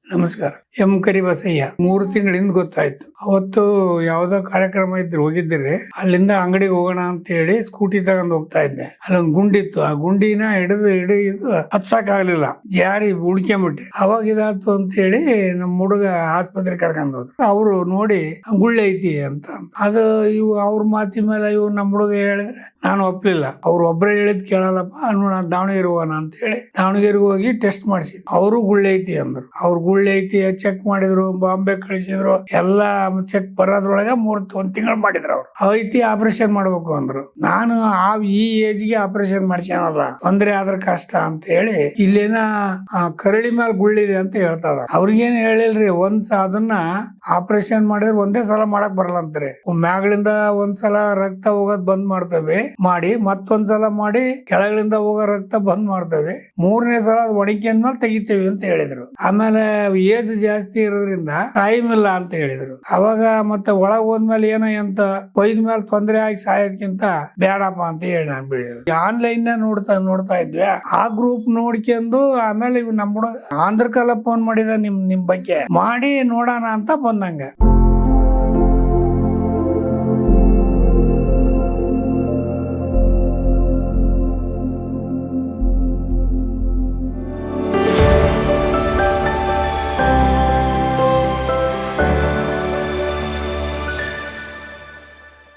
ನಮಸ್ಕಾರ. ಎಂ ಕರಿಬಸಯ್ಯ. 3 ತಿಂಗಳಿಂದ ಗೊತ್ತಾಯ್ತು. ಅವತ್ತು ಯಾವ್ದೋ ಕಾರ್ಯಕ್ರಮ ಇದ್ರು, ಹೋಗಿದ್ದರೆ ಅಲ್ಲಿಂದ ಅಂಗಡಿಗೆ ಹೋಗೋಣ ಅಂತ ಹೇಳಿ ಸ್ಕೂಟಿ ತಗೊಂಡ್ ಹೋಗ್ತಾ ಇದ್ದೆ. ಅಲ್ಲೊಂದು ಗುಂಡಿತ್ತು. ಆ ಗುಂಡಿನ ಹಿಡಿದು ಹತ್ಸಕ್ ಜಾರಿ ಉಳ್ಕೊಂಬಿಟ್ಟೆ. ಅವಾಗ ಇದಾಯ್ತು ಅಂತ ಹೇಳಿ ನಮ್ ಹುಡುಗ ಆಸ್ಪತ್ರೆ ಕರ್ಕೊಂಡ್ ಹೋದ್ರು. ಅವರು ನೋಡಿ ಗುಳ್ಳೆ ಐತಿ ಅಂತ. ಅದು ಇವು ಅವ್ರ ಮಾತಿ ಮೇಲೆ ಇವ್ ನಮ್ ಹುಡುಗ ಹೇಳಿದ್ರೆ ನಾನು ಒಪ್ಲಿಲ್ಲ. ಅವ್ರು ಒಬ್ರೇ ಹೇಳಿದ್ ಕೇಳಲ್ಲಪ್ಪ, ನಾನು ದಾವಣಗೆರೆ ಹೋಗೋಣ ಅಂತ ಹೇಳಿ ದಾವಣಗೆರೆಗೆ ಹೋಗಿ ಟೆಸ್ಟ್ ಮಾಡಿಸಿದ್ರು. ಅವರು ಗುಳ್ಳೆ ಐತಿ ಅಂದ್ರು. ಅವ್ರು ಗುಳ್ಳೆ ಐತಿ ಚೆಕ್ ಮಾಡಿದ್ರು, ಬಾಂಬೆ ಕಳಿಸಿದ್ರು. ಎಲ್ಲಾ ಚೆಕ್ ಬರೋದ್ರೊಳಗ 1 ತಿಂಗಳು ಮಾಡಿದ್ರು. ಅವ್ರು ಐತಿ ಆಪರೇಷನ್ ಮಾಡ್ಬೇಕು ಅಂದ್ರು. ನಾನು ಈ ಏಜ್ಗೆ ಆಪರೇಷನ್ ಮಾಡ್ಸ್ಯಾನಲ್ಲ, ತೊಂದ್ರೆ ಆದ್ರ ಕಷ್ಟ ಅಂತ ಹೇಳಿ ಇಲ್ಲೇನ ಕರಳಿ ಮೇಲೆ ಗುಳ್ಳಿದೆ ಅಂತ ಹೇಳ್ತಾರ. ಅವ್ರಿಗೇನ್ ಹೇಳಿಲ್ರಿ, ಅದನ್ನ ಆಪರೇಷನ್ ಮಾಡಿದ್ರೆ ಒಂದೇ ಸಲ ಮಾಡಕ್ ಬರಲ್ಲ ಅಂತಾರೆ. ಮ್ಯಾಗಳಿಂದ ಒಂದ್ಸಲ ರಕ್ತ ಹೋಗೋದ್ ಬಂದ್ ಮಾಡ್ತೇವೆ ಮಾಡಿ, ಮತ್ತೊಂದ್ಸಲ ಮಾಡಿ ಕೆಳಗಳಿಂದ ಹೋಗೋ ರಕ್ತ ಬಂದ್ ಮಾಡ್ತೇವೆ, 3ನೇ ಸಲ ಅದು ಒಣಗ್ಯಾದ್ಮೇಲೆ ತೆಗಿತೇವೆ ಅಂತ ಹೇಳಿದ್ರು. ಆಮೇಲೆ ಏಜ್ ಜಾಸ್ತಿ ಇರೋದ್ರಿಂದ ಟೈಮ್ ಇಲ್ಲ ಅಂತ ಹೇಳಿದ್ರು. ಅವಾಗ ಮತ್ತೆ ಒಳಗ್ ಹೋದ್ಮೇಲೆ ಏನೋ ಎಂತ ಕೊಯ್ದ ಮೇಲೆ ತೊಂದರೆ ಆಗಿ ಸಾಯೋದ್ಕಿಂತ ಬೇಡಪ್ಪ ಅಂತ ಹೇಳಿ ನಾನು ಬಿಡಿದ್ರು. ಆನ್ಲೈನ್ ನೋಡ್ತಾ ಇದ್ವಿ. ಆ ಗ್ರೂಪ್ ನೋಡ್ಕೊಂಡು ಆಮೇಲೆ ಇವ್ ನಮ್ಮ ಹುಡುಗ ಆಂಧ್ರಕಾಲ ಫೋನ್ ಮಾಡಿದ ನಿಮ್ ಬಗ್ಗೆ ಮಾಡಿ ನೋಡೋಣ ಅಂತ ಬಂದಂಗ.